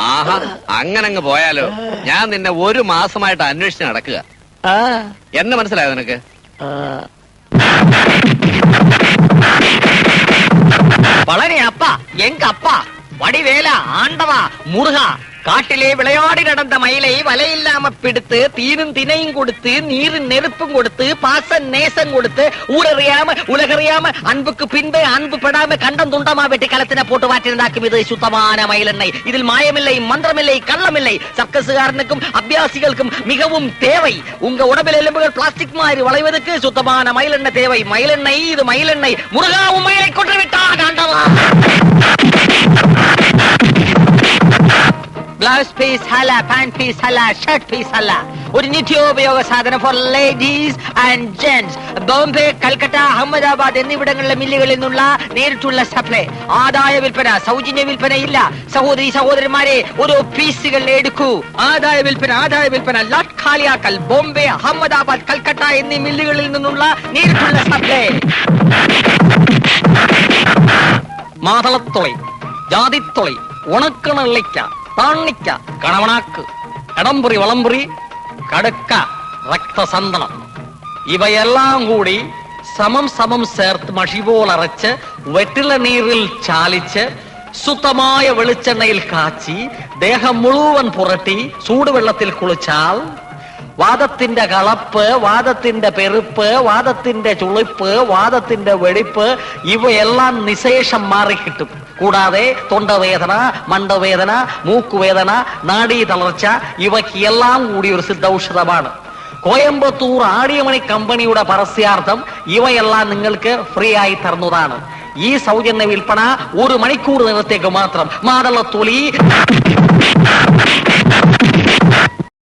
ആഹാ, അങ്ങനങ്ങ് പോയാലോ? ഞാൻ നിന്നെ 1 മാസമായിട്ട് അന്വേഷിച്ച് നടക്കുക. എന്നെ മനസ്സിലായോ നിനക്ക്? വളരെ അപ്പ എങ്ക അപ്പ വടിവേല ஆண்டவா முருகா காட்டிலே விளையாடி நடந்த மயிலை வலையில்லாம பிடித்து தீரும் தினையும் கொடுத்து நீரும் நெருப்பும் கொடுத்து பாச நேசம் கொடுத்து ஊரறியாம உலகறியாம அன்புக்கு பின்பு அன்பு படாம கண்டம் துண்டமா வெட்டி களத்தின போட்டு வாற்றிருந்தாக்கும் இது சுத்தமான மயிலெண்ணெய். இதில் மாயமில்லை, மந்திரமில்லை, கள்ளமில்லை. சர்க்கசுகாரனுக்கும் அபியாசிகளுக்கும் மிகவும் தேவை. உங்க உடம்பில் எலும்புகள் பிளாஸ்டிக் மாதிரி வளைவதற்கு சுத்தமான மயிலெண்ணெய் தேவை. மயிலெண்ணெய், இது மயிலெண்ணெய். முருகாவும் மயிலை கொன்று விட்டான் ஆண்டவா. ബ്ലൗസ് പീസ് ഹല, പാന്റ് പീസ് ഹല, ഷർട്ട് പീസ് ഹല. ഒരു നിത്യോപയോഗ സാധനം for ladies and gents. Bombay, Calcutta, Ahmedabad എന്നിവിടങ്ങളിലെ മില്ലുകളിൽ നിന്നുള്ള നേരിട്ടുള്ള സപ്ലൈ. ആദായ വിൽപ്പന, സൗജന്യ വിൽപ്പന ഇല്ല. സഹോദരി സഹോദരന്മാരെ, ഓരോ പീസുകൾ എടുക്കൂ. ആദായ വിൽപ്പന ലാട്ട് ഖാലിയാക്കൽ. ബോംബെ, അഹമ്മദാബാദ്, കൽക്കട്ട എന്നീ മില്ലുകളിൽ നിന്നുള്ള നേരിട്ടുള്ള സപ്ലൈ. മാതളത്തൊളി, ജാതിത്തൊളി, ഉണക്കണള്ളിക്ക, താണിക്ക, കണവണാക്ക്, കടംപുറി, വളംപുറി, കടുക്ക, രക്തസന്തളം ഇവയെല്ലാം കൂടി സമം ചേർത്ത് മഷി പോലരച്ച് വെറ്റില നീരിൽ ചാലിച്ച് ശുദ്ധമായ വെളിച്ചെണ്ണയിൽ കാച്ചി ദേഹം മുഴുവൻ പുരട്ടി ചൂടുവെള്ളത്തിൽ കുളിച്ചാൽ വാദത്തിന്റെ കളപ്പ്, വാദത്തിന്റെ പെരുപ്പ്, വാദത്തിന്റെ ചുളിപ്പ്, വാദത്തിന്റെ വെടിപ്പ് ഇവയെല്ലാം നിശേഷം മാറിക്കിട്ടും. കൂടാതെ തൊണ്ടവേദന, മണ്ടവേദന, മൂക്കുവേദന, നാഡീ തളർച്ച ഇവയ്ക്കെല്ലാം കൂടി ഒരു സിദ്ധൌഷധമാണ്. കോയമ്പത്തൂർ ആടിയമണി കമ്പനിയുടെ പരസ്യാർത്ഥം ഇവയെല്ലാം നിങ്ങൾക്ക് ഫ്രീ ആയി തരുന്നതാണ്. ഈ സൗജന്യ വിൽപ്പന 1 മണിക്കൂർ നേരത്തേക്ക് മാത്രം. മാതളത്തൊലി